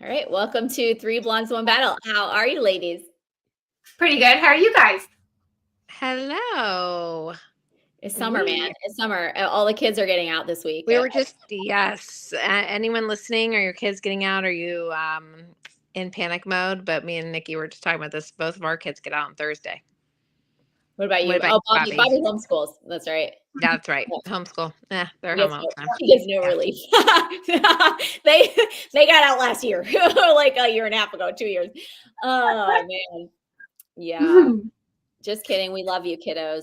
All right, welcome to Three Blondes, One Battle. How are you, ladies? Pretty good. How are you guys? Hello. It's summer, man. It's summer. All the kids are getting out this week. We were just, yes. Anyone listening? Are your kids getting out? Are you in panic mode? But me and Nikki were just talking about this. Both of our kids get out on Thursday. What about you? What about Oh, Bobby? Bobby homeschools. That's right. Yeah, that's right. Homeschool. Yeah, they're He home gets all the time. He gets no relief. They got out last year, like a year and a half ago, 2 years. Oh man, yeah. Just kidding. We love you, kiddos.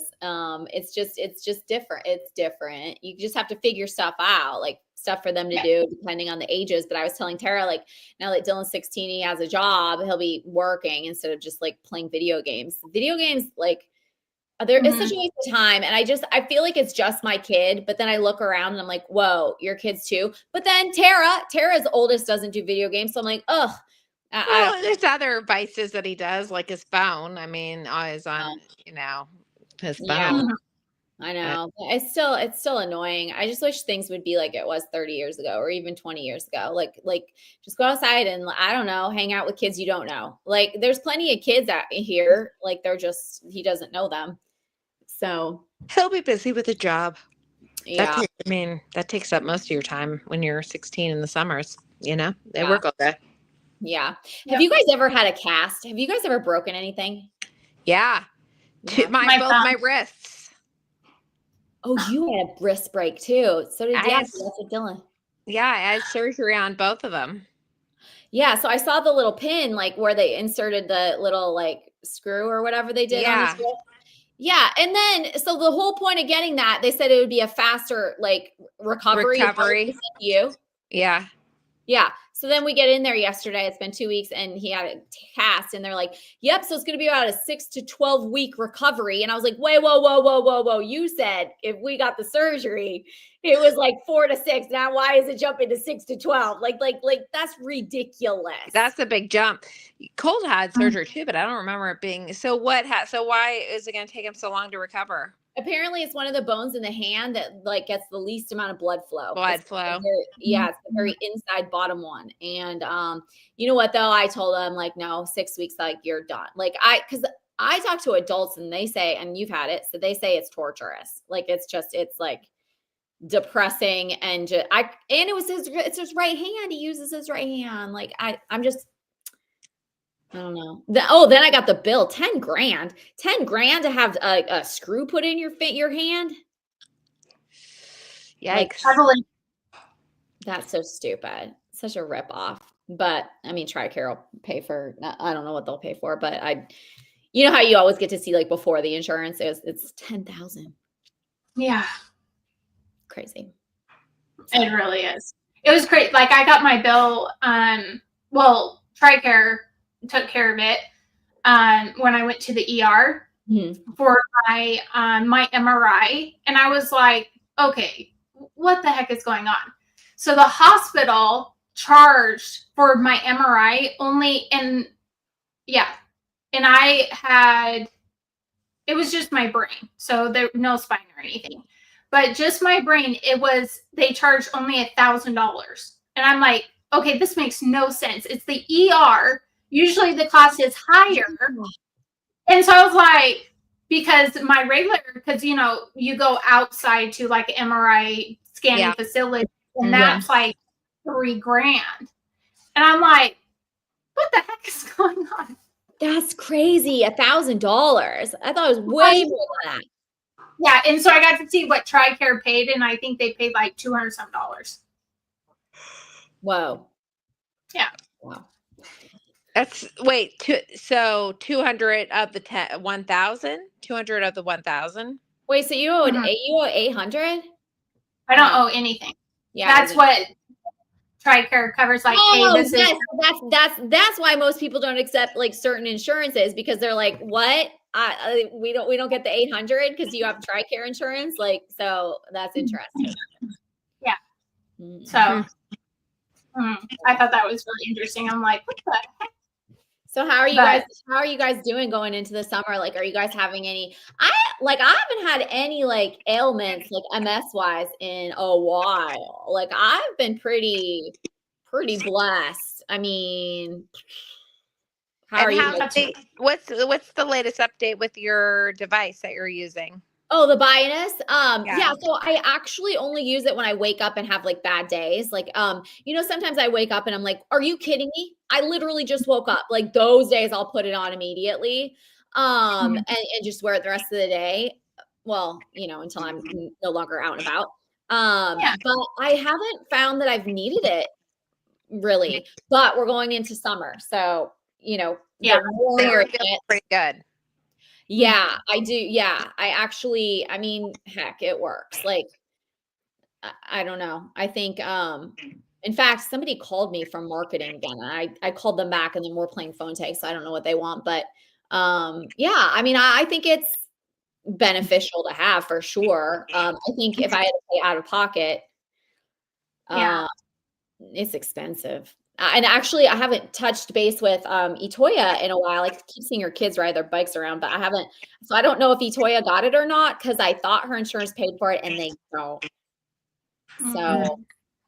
It's just different. It's different. You just have to figure stuff out, like stuff for them to do depending on the ages. But I was telling Tara, like, now that Dylan's 16, he has a job, he'll be working instead of just like playing video games. Video games, like, there is such a waste of time. And I feel like it's just my kid. But then I look around and I'm like, whoa, your kids too. But then Tara's oldest doesn't do video games. So I'm like, ugh. Well, there's other vices that he does, like his phone. I mean, always on, his phone. Yeah, I know. It's still annoying. I just wish things would be like it was 30 years ago or even 20 years ago. Like just go outside and, I don't know, hang out with kids you don't know. Like there's plenty of kids out here. Like he doesn't know them. So he'll be busy with a job. Yeah. That takes up most of your time when you're 16 in the summers, they work all day. Yeah. Have you guys ever had a cast? Have you guys ever broken anything? Yeah. Both my wrists. Oh, you had a wrist break too. So did Dylan. Yeah, I had surgery on both of them. Yeah, so I saw the little pin, like where they inserted the little like screw or whatever they did on his wrist. Yeah, and then so the whole point of getting that, they said it would be a faster like recovery. You. Yeah. Yeah. So then we get in there yesterday. It's been 2 weeks and he had a cast and they're like, yep. So it's going to be about a 6 to 12 week recovery. And I was like, wait, whoa. You said if we got the surgery, it was like 4 to 6. Now, why is it jumping to 6 to 12? Like that's ridiculous. That's a big jump. Colt had surgery too, but I don't remember it being. So why is it going to take him so long to recover? Apparently it's one of the bones in the hand that like gets the least amount of blood flow. It's the very inside bottom one. And you know what though? I told them like, no, 6 weeks, like you're done. Like because I talk to adults and they say, and you've had it, so they say it's torturous. Like it's like depressing and it's his right hand. He uses his right hand. Like I don't know. Then I got the bill, $10,000. $10,000 to have a screw put in your hand. Yikes! Like, that's so stupid. Such a ripoff. But I mean, TRICARE will pay for. I don't know what they'll pay for, but you know how you always get to see like before the insurance it's $10,000. Yeah, crazy. It really is. It was great. Like I got my bill. TRICARE took care of it when I went to the ER for my MRI, and I was like, okay, what the heck is going on? So the hospital charged for my MRI only, and I had, it was just my brain, so there no spine or anything, but just my brain. They charged only $1,000, and I'm like, okay, this makes no sense. It's the ER. Usually the cost is higher. And so I was like, because you go outside to like MRI scanning facility, and that's like $3,000. And I'm like, what the heck is going on? That's crazy. $1,000. I thought it was way more than that. Yeah. And so I got to see what TRICARE paid, and I think they paid like $200 some. Whoa. Yeah. Wow. So 200 of the 1,000? 200 of the 1,000? Wait, so you owe 800? I don't owe anything. Yeah. That's what TRICARE covers. Like, that's why most people don't accept like certain insurances, because they're like, what? We don't get the 800 because you have TRICARE insurance. Like, so that's interesting. Yeah. So I thought that was really interesting. I'm like, what the heck? So how are you guys doing going into the summer? Like, are you guys having any, I haven't had any like ailments, like MS wise in a while. Like I've been pretty blessed. I mean, how are And you how's guys? what's the latest update with your device that you're using? Oh, the Bioness? Yeah. Yeah, so I actually only use it when I wake up and have, like, bad days, like, sometimes I wake up and I'm like, "Are you kidding me? I literally just woke up." Like, those days, I'll put it on immediately, and just wear it the rest of the day. Well, until I'm no longer out and about. Yeah. But I haven't found that I've needed it really, but we're going into summer, so, Yeah. the So warmer you're it feeling gets. pretty good. Yeah, I do. Yeah, I mean, heck, it works. Like, I don't know. I think, in fact, somebody called me from marketing again, and I called them back, and then we're playing phone tag, so I don't know what they want, but, yeah, I mean, I think it's beneficial to have for sure. I think if I had to pay out of pocket, Yeah. uh, it's expensive. And actually, I haven't touched base with Etoya in a while. I keep seeing her kids ride their bikes around, but I haven't. So I don't know if Etoya got it or not because I thought her insurance paid for it and they don't. So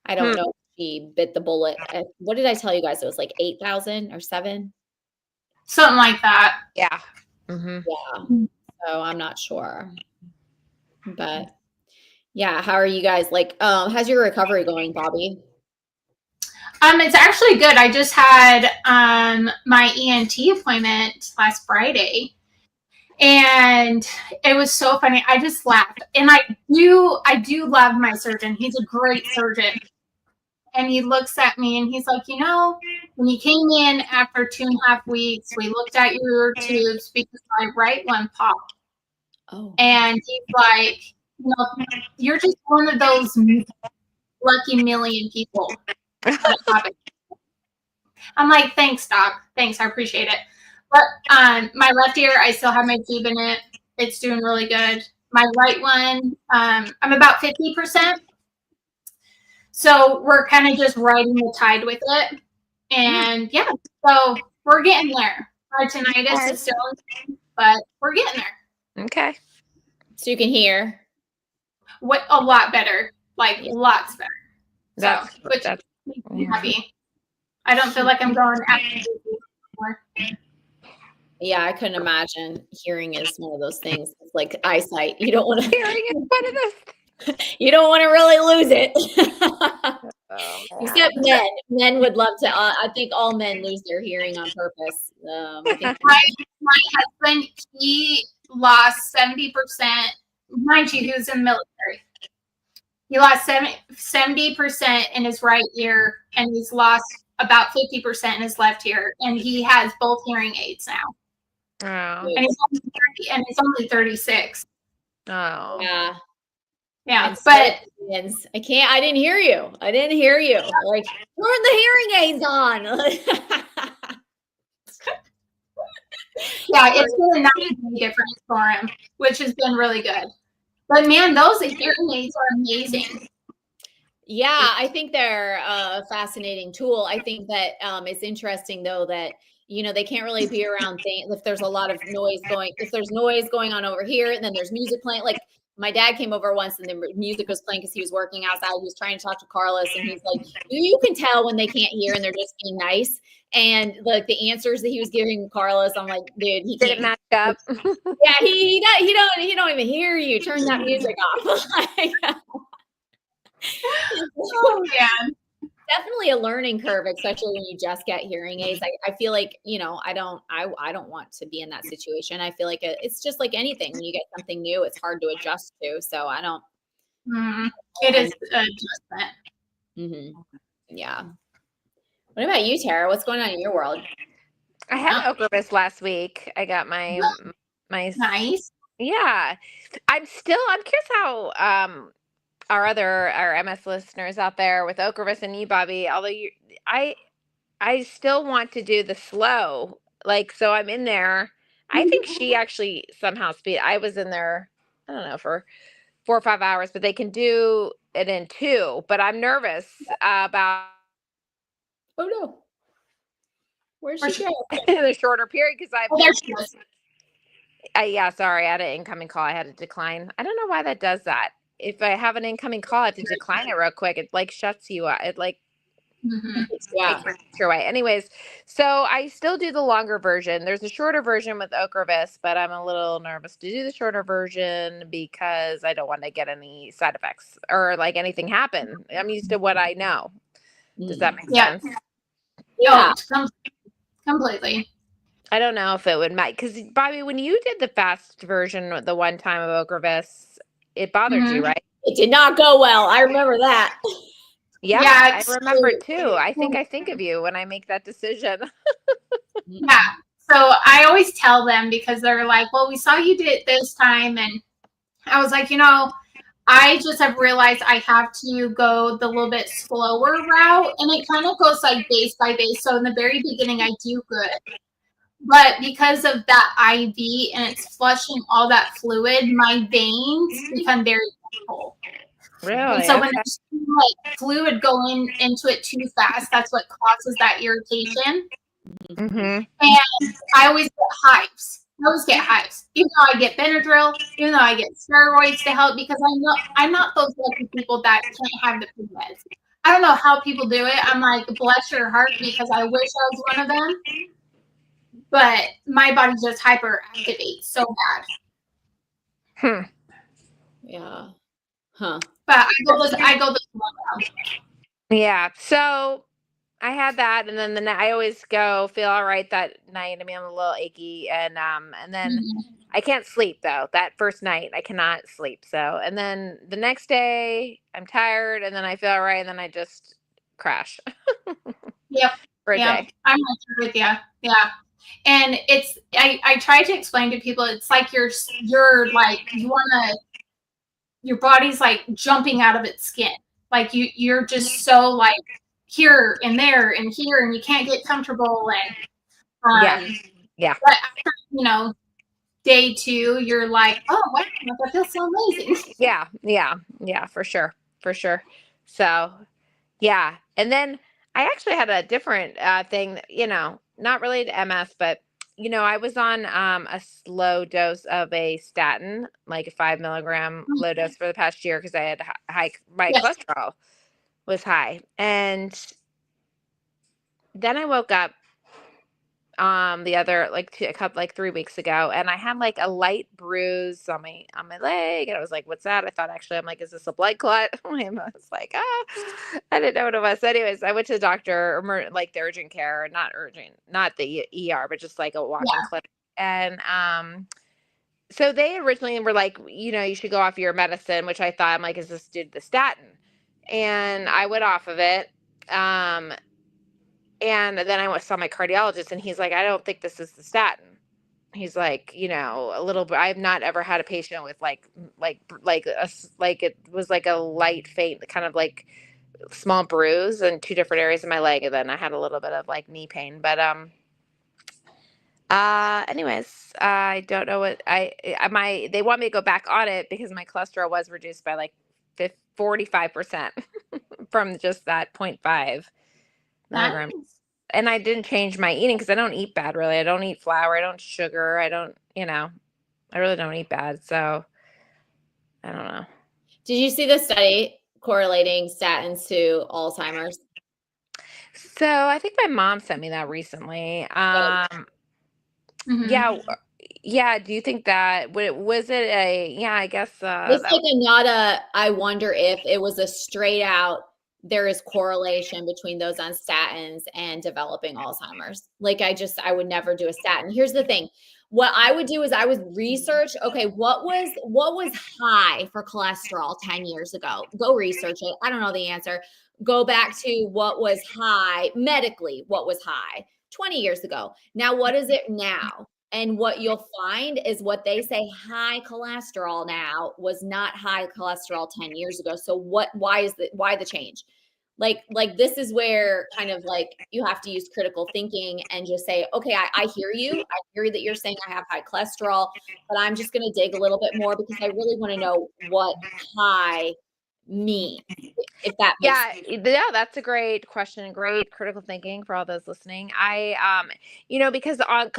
I don't Hmm. know if she bit the bullet. What did I tell you guys? It was like 8,000 or 7. Something like that. Yeah. Mm-hmm. Yeah. So I'm not sure, but yeah. How are you guys? Like, how's your recovery going, Bobby? It's actually good. I just had my ENT appointment last Friday, and it was so funny. I just laughed, and I do love my surgeon. He's a great surgeon, and he looks at me and he's like, when you came in after 2.5 weeks, we looked at your tubes because my right one popped, Oh, and he's like, you're just one of those lucky million people that have it. I'm like, thanks, doc. Thanks, I appreciate it. But my left ear, I still have my tube in it. It's doing really good. My right one, I'm about 50%. So we're kind of just riding the tide with it. And yeah, so we're getting there. My tinnitus is still, but we're getting there. Okay. so you can hear. What a lot better, like Yeah. lots better. That's Which that's makes me happy. I don't feel like I'm going after anymore. Yeah, I couldn't imagine. Hearing is one of those things. It's like eyesight. You don't want to. hearing is one of those. You don't want to really lose it. Oh, Except men. Men would love to. I think all men lose their hearing on purpose. I think My husband, he lost 70%. Mind you, he was in the military. He lost 70% in his right ear, and he's lost about 50% in his left ear, and he has both hearing aids now. Oh. And he's only 36. Oh. yeah. Yeah, And but so I can't. I didn't hear you. I didn't hear you. Like, turn the hearing aids on. yeah, it's been a night and day difference for him, which has been really good. But man, those hearing aids are amazing. Yeah, I think they're a fascinating tool. I think that it's interesting though that they can't really be around things if there's a lot of noise going. If there's noise going on over here, and then there's music playing. Like my dad came over once, and the music was playing because he was working outside. He was trying to talk to Carlos, and he's like, "You can tell when they can't hear and they're just being nice." And like the answers that he was giving Carlos, I'm like, "Dude, he Did it can't." match up? Yeah, he don't even hear you. Turn that music off. Oh man. Definitely a learning curve, especially when you just get hearing aids. I feel like, I don't want to be in that situation. I feel like it's just like anything. When you get something new, it's hard to adjust to. So I don't. It is adjustment. Yeah. What about you, Tara? What's going on in your world? I had Ocrevus last week. I got my Nice. Yeah. I'm curious how our MS listeners out there with Ocrevus and you, Bobby, although I still want to do the slow. Like, so I'm in there. I think she actually somehow I was in there, I don't know, for 4 or 5 hours, but they can do it in 2. But I'm nervous about Oh no. Where'd she go? the shorter period because There she is. yeah, sorry, I had an incoming call. I had to decline. I don't know why that does that. If I have an incoming call, I have to decline it real quick. It like shuts you out. It like Mhm. Yeah. Take your way. Anyways, so I still do the longer version. There's a shorter version with Ocrevus, but I'm a little nervous to do the shorter version because I don't want to get any side effects or like anything happen. I'm used to what I know. Does that make Yeah. sense? Yeah. Completely. I don't know if it would matter because Bobby, when you did the fast version the one time of Ocrevus, it bothered you, Mhm. right? It did not go well. I remember that. Yeah, Yeah, I remember too. I think of you when I make that decision. Yeah. So I always tell them because they're like, well, we saw you did it this time. And I was like, I just have realized I have to go the little bit slower route. And it kind of goes like base by base. So in the very beginning, I do good. But because of that IV and it's flushing all that fluid, my veins become very full. And Really? so when Okay. there's like fluid going into it too fast, that's what causes that irritation. Mm-hmm. And I always get hives. I always get hives, even though I get Benadryl, even though I get steroids to help, because I know I'm not those lucky people that can't have the pig meds. I don't know how people do it. I'm like, bless your heart, because I wish I was one of them. But my body just hyperactivates so bad. Hmm. Yeah. Huh. But I go this one route. Yeah. So I had that, and then I always go feel all right that night. I mean, I'm a little achy, and then Mhm. I can't sleep though. That first night, I cannot sleep. So, and then the next day, I'm tired, and then I feel all right, and then I just crash Yep. for a Yep. day. I'm right there with you. Yeah. And it's I try to explain to people, it's like you're like you wanna your body's like jumping out of its skin. Like you're just so like here and there and here, and you can't get comfortable. And Yeah. Yeah. but after day 2, you're like, oh wow, that feels so amazing. Yeah. Yeah. Yeah. For sure. For sure. So, yeah. And then I actually had a different thing, not related to MS, but I was on a slow dose of a statin, like a 5 milligram low dose for the past year because I had high, my Yes. cholesterol was high. And then I woke up the other a couple 3 weeks ago, and I had like a light bruise on my leg, and I was like, what's that? I thought, actually, I'm like, is this a blood clot? I was like, I didn't know what it was. So anyways, I went to the doctor, like the urgent care, not urgent, not the ER, but just like a walk-in clinic. And so they originally were like, you should go off your medicine, which I thought, I'm like, is this due to the statin? And I went off of it. And then I saw my cardiologist, and he's like, I don't think this is the statin. He's like, a little bit. I've not ever had a patient with like it was like a light, faint, kind of like small bruise in 2 different areas of my leg, and then I had a little bit of like knee pain. But anyways, I don't know what they want me to go back on it because my cholesterol was reduced by like 45% from just that 0.5 milligrams. Nice. And I didn't change my eating because I don't eat bad, really. I don't eat flour. I don't sugar. I don't, I really don't eat bad. So I don't know. Did you see the study correlating statins to Alzheimer's? So I think my mom sent me that recently. Mhm. Yeah. Do you think that was it I guess It's like I wonder if it was a straight out, there is correlation between those on statins and developing Alzheimer's. Like I would never do a statin. Here's the thing. What I would do is I would research, okay, what was high for cholesterol 10 years ago? Go research it. I don't know the answer. Go back to what was high medically, what was high 20 years ago. Now, what is it now? And what you'll find is what they say high cholesterol now was not high cholesterol 10 years ago. So why the change? Like this is where kind of like you have to use critical thinking and just say, okay, I hear you. I hear that you're saying I have high cholesterol, but I'm just going to dig a little bit more because I really want to know what high means, if that makes sense. Yeah, that's a great question. Great critical thinking for all those listening. I because on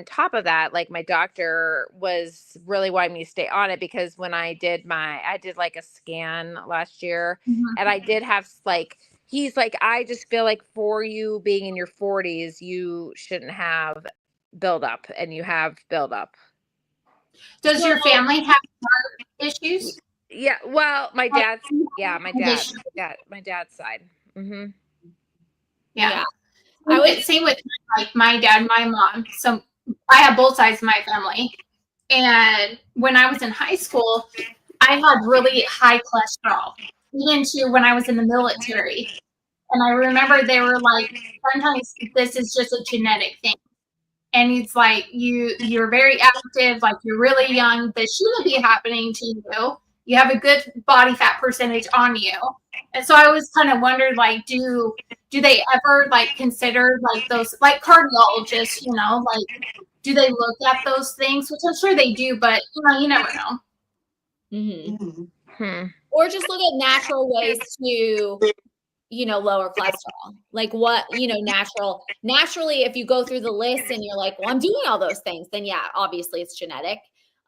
top of that, like my doctor was really wanting me to stay on it because when I did like a scan last year, Mhm. and I did have like he's like, I just feel like for you being in your 40s, you shouldn't have buildup, and you have buildup. Does your family have heart issues? Yeah. Well, my dad's side. Mm-hmm. Yeah. I would Same with like my dad, my mom. So I have both sides of my family. And when I was in high school, I had really high cholesterol, even to when I was in the military. And I remember they were like, sometimes this is just a genetic thing. And it's like you're very active, like you're really young. This shouldn't be happening to you. You have a good body fat percentage on you. And so I always kind of wondered, like, do they ever like consider like those like cardiologists, like do they look at those things? Which I'm sure they do, but you never know. Mm-hmm. Or just look at natural ways to lower cholesterol, like what, naturally, if you go through the list and you're like, well, I'm doing all those things, then yeah, obviously it's genetic.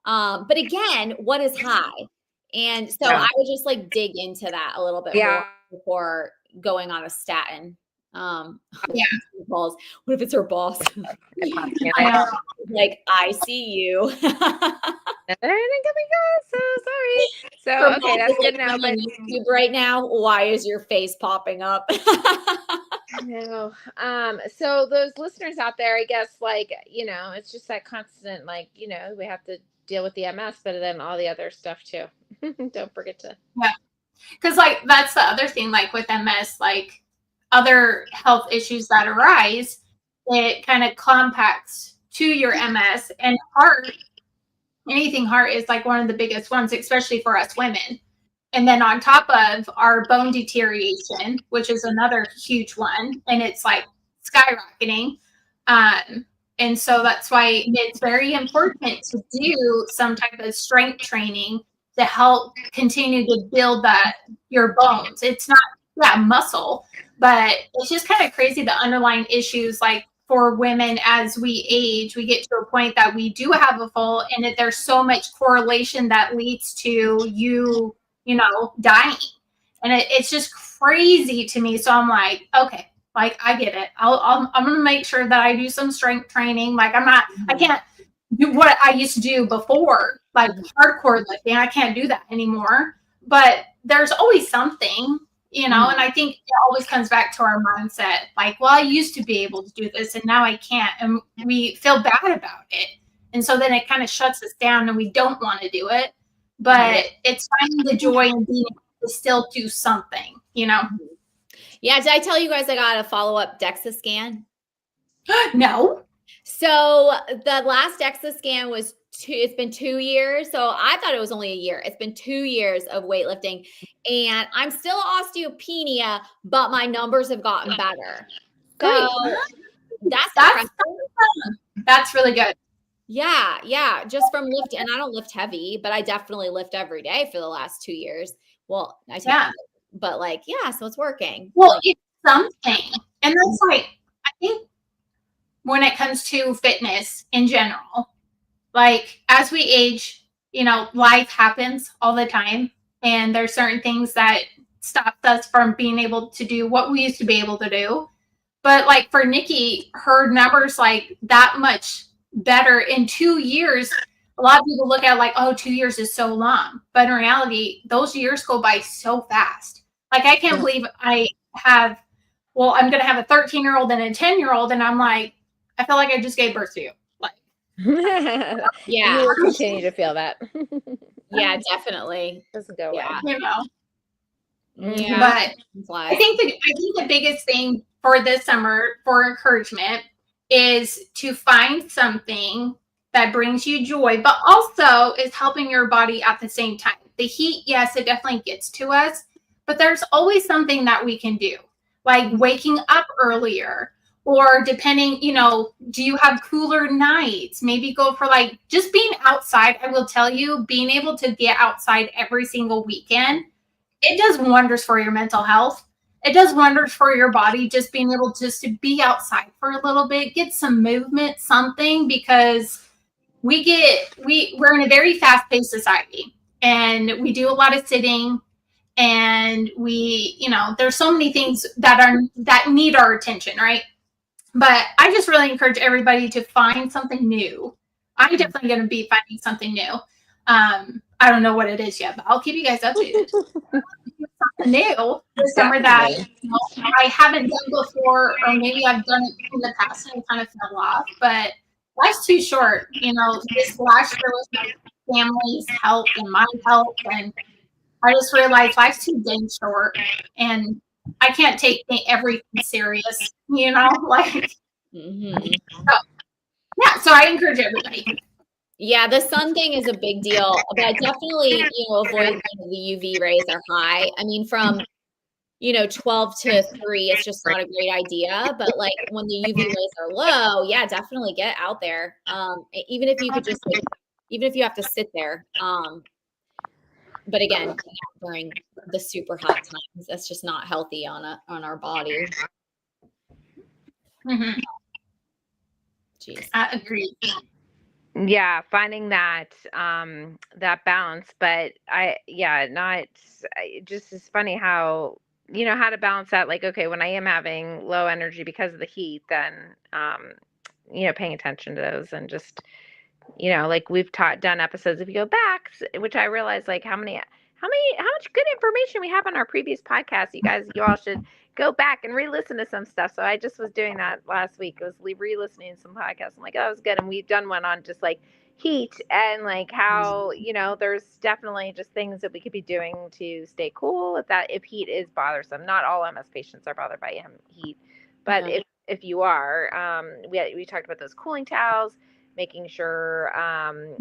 But again, what is high? And so I would just like dig into that a little bit more before going on a statin. What if it's her boss? Like, I see you. So sorry. So okay, that's good now. But YouTube right now, why is your face popping up? No. So those listeners out there, I guess, like, it's just that constant, like, we have to deal with the MS, but then all the other stuff too. Don't forget to. Yeah. Because like that's the other thing, like with MS, like other health issues that arise, it kind of compacts to your MS, and anything heart is like one of the biggest ones, especially for us women. And then on top of our bone deterioration, which is another huge one, and it's like skyrocketing. And so that's why it's very important to do some type of strength training to help continue to build your bones. It's not muscle, but it's just kind of crazy the underlying issues, like for women as we age, we get to a point that we do have a full, and that there's so much correlation that leads to you dying. And it's just crazy to me. So I'm like, okay, like I get it. I'm going to make sure that I do some strength training. Like I can't do what I used to do before, like hardcore lifting. I can't do that anymore, but there's always something, and I think it always comes back to our mindset. Like, well, I used to be able to do this and now I can't. And we feel bad about it. And so then it kind of shuts us down and we don't want to do it. But it's finding the joy in being able to still do something, Yeah. Did I tell you guys I got a follow-up DEXA scan? No. So the last DEXA scan was it's been 2 years. So I thought it was only a year. It's been 2 years of weightlifting, and I'm still osteopenia, but my numbers have gotten better. So that's really good. Yeah. Just from lifting, and I don't lift heavy, but I definitely lift every day for the last 2 years. Well, I take but like, so it's working. Well, it's something. And that's like, I think when it comes to fitness in general, like as we age, life happens all the time. And there's certain things that stop us from being able to do what we used to be able to do. But like for Nikki, her numbers like that much better in 2 years. A lot of people look at it like, oh, 2 years is so long. But in reality, those years go by so fast. Like, I can't believe I'm going to have a 13-year-old and a 10-year-old. And I'm like, I feel like I just gave birth to you. Like, you will continue to feel that. Yeah, definitely. Doesn't go well. Yeah. But I think the biggest thing for this summer for encouragement is to find something that brings you joy, but also is helping your body at the same time. The heat, yes, it definitely gets to us, but there's always something that we can do, like waking up earlier, or depending, do you have cooler nights? Maybe go for like just being outside. I will tell you, being able to get outside every single weekend, it does wonders for your mental health. It does wonders for your body, just being able just to be outside for a little bit, get some movement, something, because we're in a very fast-paced society, and we do a lot of sitting, and there's so many things that need our attention, right? But I just really encourage everybody to find something new. I'm definitely going to be finding something new. I don't know what it is yet, but I'll keep you guys updated. Something new this summer that I haven't done before, or maybe I've done it in the past and it kind of fell off. But life's too short. This last year was my family's health and my health, and I just realized life's too dang short, and I can't take everything serious. Like. Mm-hmm. So I encourage everybody. Yeah, the sun thing is a big deal, but definitely, avoid when the UV rays are high. I mean, from 12 to 3, it's just not a great idea. But like when the UV rays are low, yeah, definitely get out there. Even if you could just, even if you have to sit there. But again, during the super hot times, that's just not healthy on our body. Mm-hmm. Jeez. I agree. Yeah, finding that that balance, but just it's funny how how to balance that. Like, okay, when I am having low energy because of the heat, then paying attention to those, and just like we've done episodes, if you go back, which I realize like how much good information we have on our previous podcast. You all should go back and re-listen to some stuff. So I just was doing that last week. I was re-listening to some podcasts. I'm like, oh, that was good. And we've done one on just like heat and like how, there's definitely just things that we could be doing to stay cool if heat is bothersome. Not all MS patients are bothered by heat, but if you are, we talked about those cooling towels, making sure,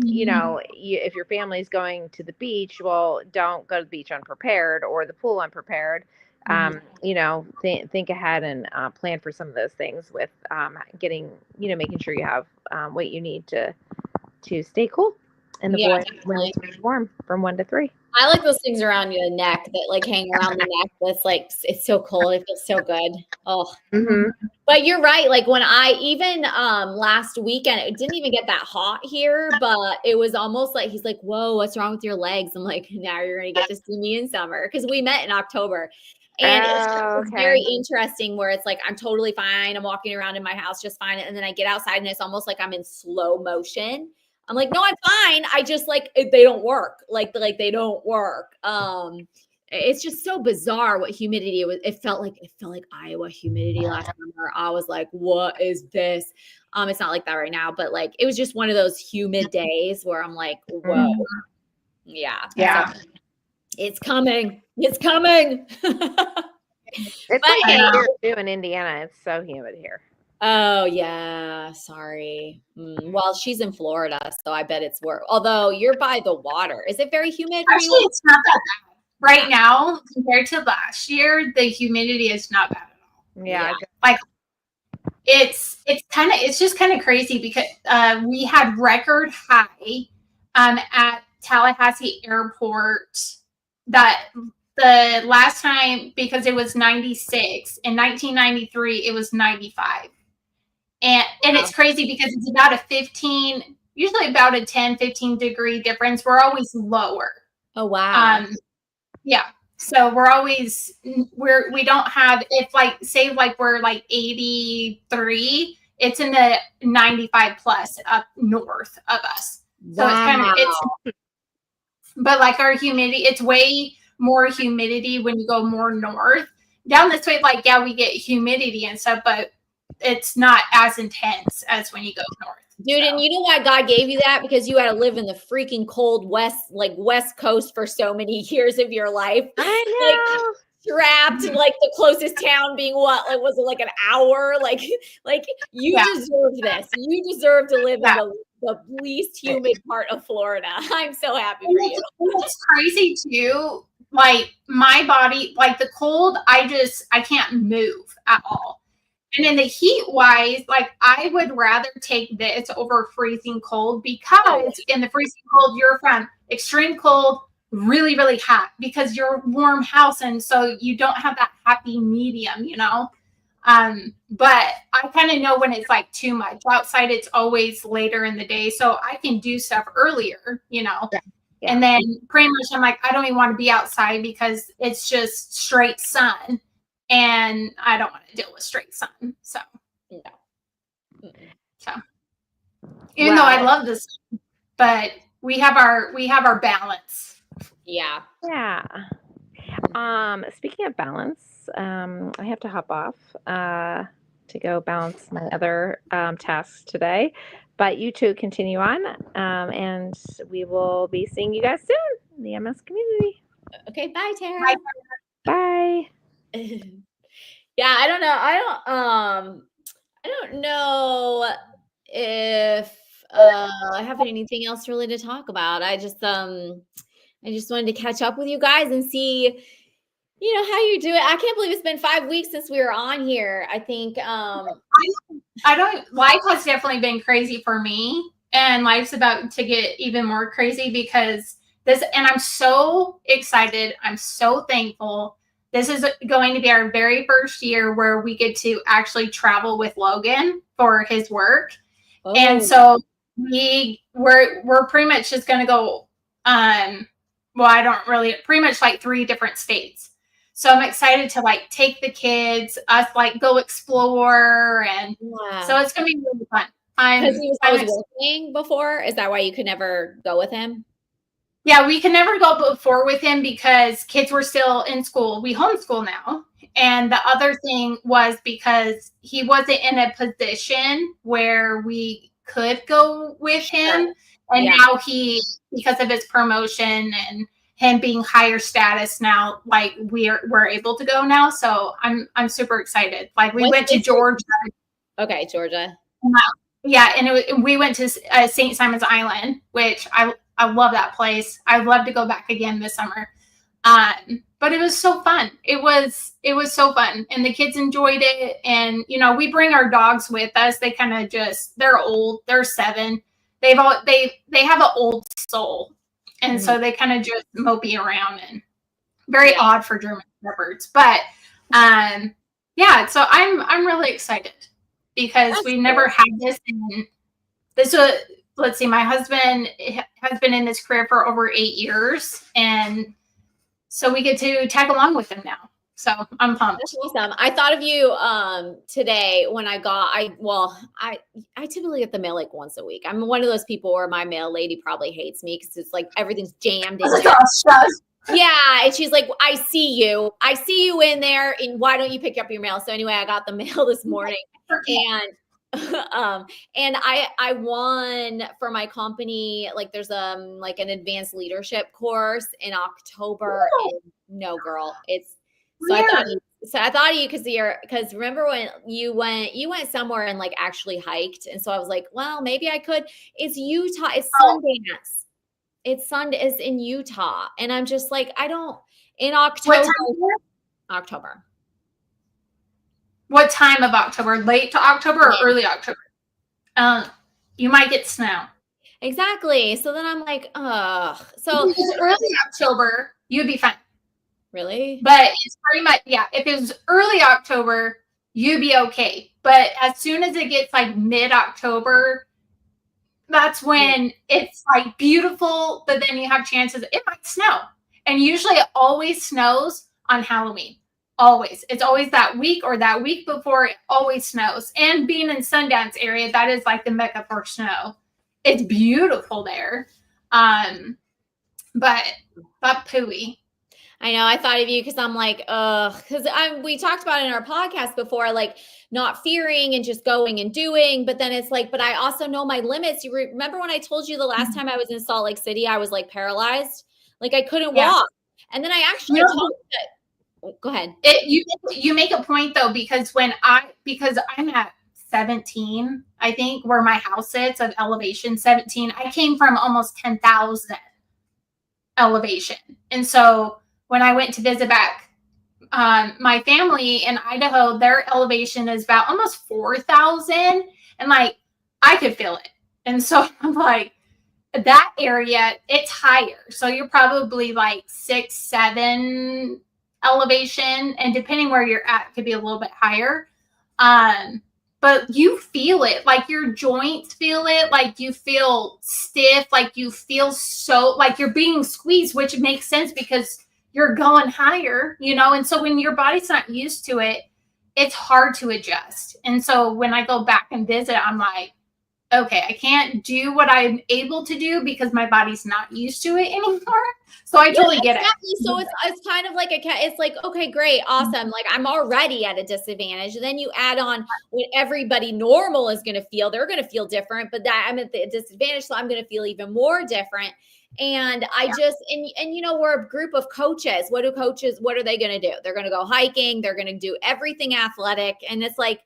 if your family's going to the beach, well, don't go to the beach unprepared or the pool unprepared. Think ahead and plan for some of those things with getting, making sure you have what you need to stay cool and avoid when it's warm from 1 to 3. I like those things around your neck that like hang around the neck. That's like, it's so cold. It feels so good. Oh, But you're right. Like when even last weekend, it didn't even get that hot here, but it was almost like, he's like, whoa, what's wrong with your legs? I'm like, now you're going to get to see me in summer. Cause we met in October. And it's very interesting where it's like, I'm totally fine. I'm walking around in my house just fine. And then I get outside and it's almost like I'm in slow motion. I'm like, no, I'm fine. I just like, they don't work. Like they don't work. It's just so bizarre what humidity was. It felt like Iowa humidity last summer. I was like, what is this? It's not like that right now, but like, it was just one of those humid days where I'm like, whoa. Yeah. Yeah. So, it's coming. It's coming. It's like here too in Indiana. It's so humid here. Oh yeah, sorry. Well, she's in Florida, so I bet it's worse. Although you're by the water, is it very humid? Actually, it's not that bad right now compared to last year. The humidity is not bad at all. Yeah. Like it's just kind of crazy because we had record high at Tallahassee Airport that the last time, because it was 96 in 1993, it was 95. And it's crazy because it's about usually about a 10, 15 degree difference. We're always lower. Oh, wow. Yeah. So we're always, we don't have, if like, say like we're like 83, it's in the 95 plus up north of us. So it's but like our humidity, it's way more humidity when you go more north. Down this way, like, yeah, we get humidity and stuff, but it's not as intense as when you go north. Dude, and you know why God gave you that? Because you had to live in the freaking cold West Coast for so many years of your life. I know. Trapped, like the closest town being what? Like, was it like an hour? Like you deserve this. You deserve to live in the least humid part of Florida. I'm so happy for you. It's crazy too. Like my body, like the cold, I can't move at all. And in the heat wise, like I would rather take this over freezing cold, because in the freezing cold, you're from extreme cold, really, really hot, because you're a warm house. And so you don't have that happy medium, but I kind of know when it's like too much. Outside, it's always later in the day. So I can do stuff earlier, Yeah. And then pretty much I'm like, I don't even want to be outside because it's just straight sun. And I don't want to deal with straight sun. So, No. Mm-mm. so even though I Well, love this, but we have our balance. Yeah. yeah. Speaking of balance, I have to hop off to go balance my other tasks today. But you two continue on, and we will be seeing you guys soon in the MS community. Okay. Bye, Tara. Bye. Yeah, I don't know. I don't know if I have anything else really to talk about. I just wanted to catch up with you guys and see, how you do it. I can't believe it's been 5 weeks since we were on here. I think Life has definitely been crazy for me, and life's about to get even more crazy because and I'm so excited. I'm so thankful. This is going to be our very first year where we get to actually travel with Logan for his work. And so we're pretty much just going to go, I don't really, pretty much like 3 different states. So I'm excited to like take the kids, us like go explore. And so it's going to be really fun. Because he was always working before. Is that why you could never go with him? Yeah, we could never go before with him because kids were still in school. We homeschool now. And the other thing was because he wasn't in a position where we could go with him. And now because of his promotion and him being higher status now, like we're able to go now. So I'm super excited. Like we went to Georgia. Okay, Georgia. Yeah, and we went to St. Simon's Island, which I love that place. I'd love to go back again this summer. But it was so fun. It was so fun, and the kids enjoyed it. And we bring our dogs with us. They kind of they're old. They're 7. They have an old soul, and so they kind of just mopey around and very odd for German Shepherds. But yeah, so I'm really excited because we never had this. And this was, let's see, my husband has been in this career for over 8 years, and so we get to tag along with him now. So I'm pumped. That's awesome. I thought of you today when I typically get the mail like once a week. I'm one of those people where my mail lady probably hates me because it's like everything's jammed in there. Yeah, and she's like, I see you in there, and why don't you pick up your mail? So anyway, I got the mail this morning, and and I won for my company, like there's like an advanced leadership course in October. And no, girl, it's so I thought of you because remember when you went somewhere and like actually hiked, and so I was like, well, maybe I could. It's Utah. It's Sundance. It's Sundance in Utah, and I'm just like, I don't in October. October. What time of October? Late to October or early October? You might get snow. Exactly. So then I'm like, ugh. So if it's early October, you'd be fine. Really? But it's pretty much, if it was early October, you'd be okay. But as soon as it gets like mid-October, that's when it's like beautiful, but then you have chances it might snow. And usually it always snows on Halloween. Always. It's always that week or that week before, it always snows. And being in Sundance area, that is like the mecca for snow. It's beautiful there. But that pooey. I know. I thought of you because I'm like, because we talked about it in our podcast before, like not fearing and just going and doing. But then it's like, but I also know my limits. You remember when I told you the last time I was in Salt Lake City, I was like paralyzed, like I couldn't walk. And then I actually go ahead. You make a point though, because I'm at 17, I think, where my house sits of elevation 17. I came from almost 10,000 elevation, and so when I went to visit back my family in Idaho, their elevation is about almost 4,000, and like I could feel it. And so I'm like, that area, it's higher, so you're probably like 6, 7 elevation, and depending where you're at, it could be a little bit higher. But but you feel it, like your joints feel it, like you feel stiff, like you feel so like you're being squeezed, which makes sense because you're going higher, you know. And so when your body's not used to it, it's hard to adjust. And so when I go back and visit, I'm like, okay, I can't do what I'm able to do because my body's not used to it anymore. So I totally get exactly. it. So it's kind of like it's like, okay, great, awesome. Like I'm already at a disadvantage. And then you add on what everybody normal is going to feel. They're going to feel different, but that I'm at the disadvantage. So I'm going to feel even more different. And I just, and you know, we're a group of coaches. What are they going to do? They're going to go hiking. They're going to do everything athletic. And it's like,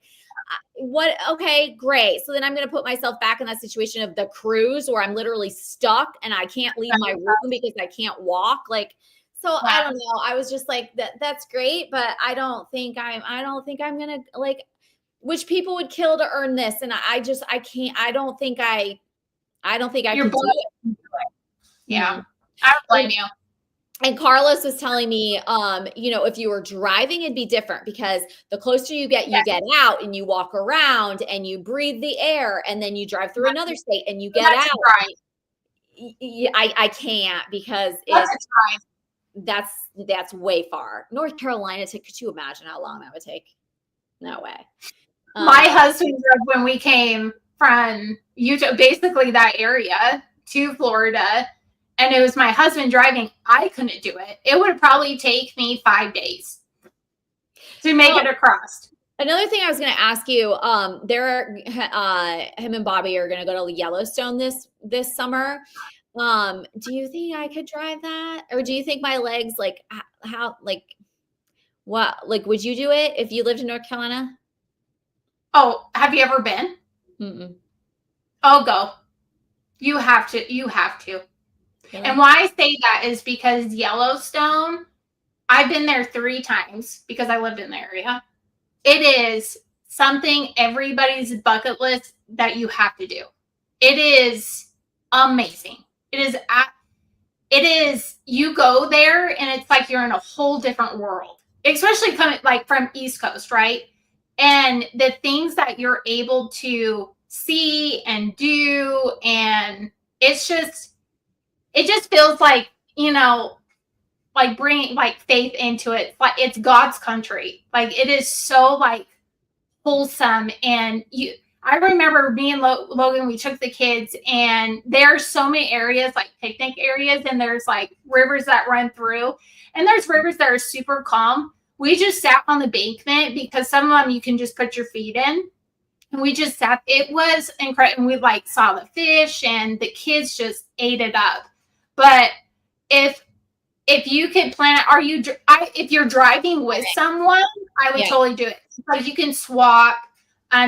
okay, great. So then I'm going to put myself back in that situation of the cruise where I'm literally stuck and I can't leave my room because I can't walk. Like, so I don't know. I was just like, that's great, but I don't think I'm going to like, which people would kill to earn this. And I can't, I don't think I could do it. Yeah. I don't blame you. And Carlos was telling me, you know, if you were driving, it'd be different because the closer you get out and you walk around and you breathe the air and then you drive through another state and you get out. I can't because that's way far. North Carolina, could you imagine how long that would take? No way. My husband drove when we came from Utah, basically that area, to Florida. And it was my husband driving. I couldn't do it. It would probably take me 5 days to make it across. Another thing I was going to ask you, him and Bobby are going to go to Yellowstone this summer. Do you think I could drive that? Or do you think my legs, like how, like what, like, would you do it if you lived in North Carolina? Oh, have you ever been? Mm-mm. Oh, go. You have to. Really? And why I say that is because Yellowstone, I've been there 3 times because I lived in the area. It is something everybody's bucket list that you have to do. It is amazing. It is, you go there and it's like you're in a whole different world, especially coming like from East Coast, right? And the things that you're able to see and do, and it just feels like, you know, like bringing like faith into it. Like it's God's country. Like it is so like wholesome. And I remember me and Logan, we took the kids and there are so many areas, like picnic areas, and there's like rivers that run through, and there's rivers that are super calm. We just sat on the embankment because some of them you can just put your feet in. And we just sat. It was incredible. And we like saw the fish and the kids just ate it up. But if you could plan it, if you're driving with someone, I would totally do it. Like you can swap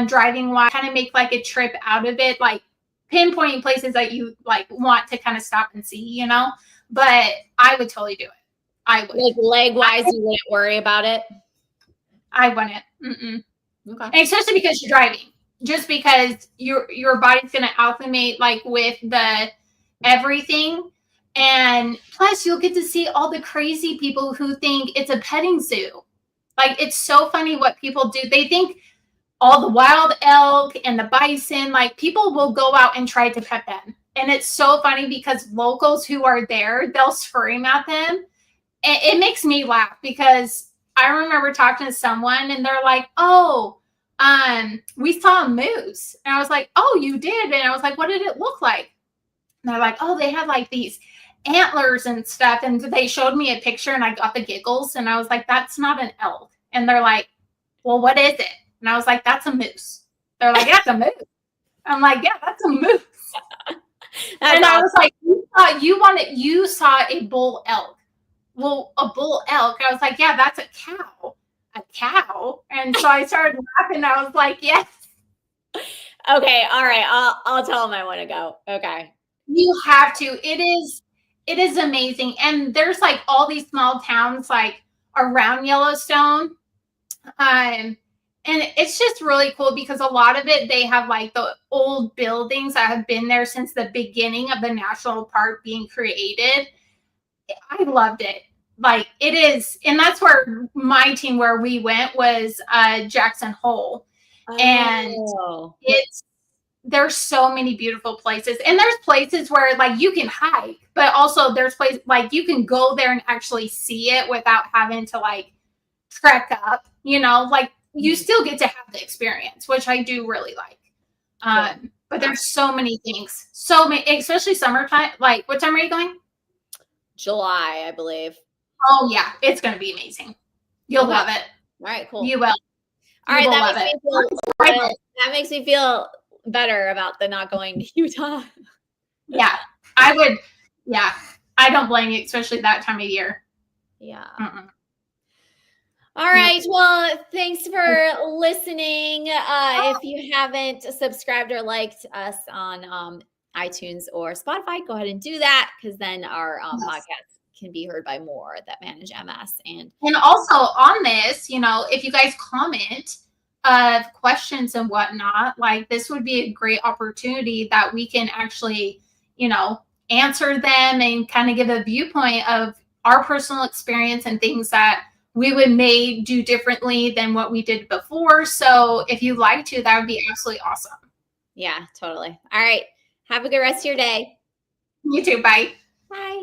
driving while kind of make like a trip out of it, like pinpointing places that you like want to kind of stop and see, you know. But I would totally do it. I would. Like leg wise, you wouldn't worry about it. I wouldn't. Mm-mm. Okay. And especially because you're driving, just because your body's going to acclimate like with the everything. And plus you'll get to see all the crazy people who think it's a petting zoo. Like it's so funny what people do. They think all the wild elk and the bison, like people will go out and try to pet them. And it's so funny because locals who are there, they'll scream at them. And it makes me laugh because I remember talking to someone and they're like, oh, we saw a moose. And I was like, oh, you did? And I was like, what did it look like? And they're like, oh, they had like these antlers and stuff. And they showed me a picture and I got the giggles. And I was like, that's not an elk. And they're like, well, what is it? And I was like, that's a moose. They're like, that's a moose. I'm like, yeah, that's a moose. And I was like, you saw a bull elk. Well, a bull elk. I was like, yeah, that's a cow. A cow. And so I started laughing. I was like, yes. Okay. All right. I'll tell them I want to go. Okay. You have to. It is amazing. And there's like all these small towns like around Yellowstone. And it's just really cool because a lot of it, they have like the old buildings that have been there since the beginning of the national park being created. I loved it. Like it is. And that's where my team, where we went, was Jackson Hole. And Oh, there's so many beautiful places, and there's places where like you can hike, but also there's places like you can go there and actually see it without having to like trek up, like you still get to have the experience, which I do really like. But there's so many things, so many, especially summertime. Like, what time are you going? July, I believe. Oh yeah, it's going to be amazing. You'll love it. All right, cool. You will. All right, will that love makes it. me feel that makes me feel better about the not going to Utah. Yeah, I would. Yeah, I don't blame you, especially that time of year. Yeah. Mm-mm. All right. Well, thanks for listening. If you haven't subscribed or liked us on iTunes or Spotify, go ahead and do that, because then our podcast can be heard by more that manage MS. And also on this, if you guys comment questions and whatnot, like this would be a great opportunity that we can actually, answer them and kind of give a viewpoint of our personal experience and things that we may do differently than what we did before. So if you'd like to, that would be absolutely awesome. Yeah, totally. All right. Have a good rest of your day. You too. Bye. Bye.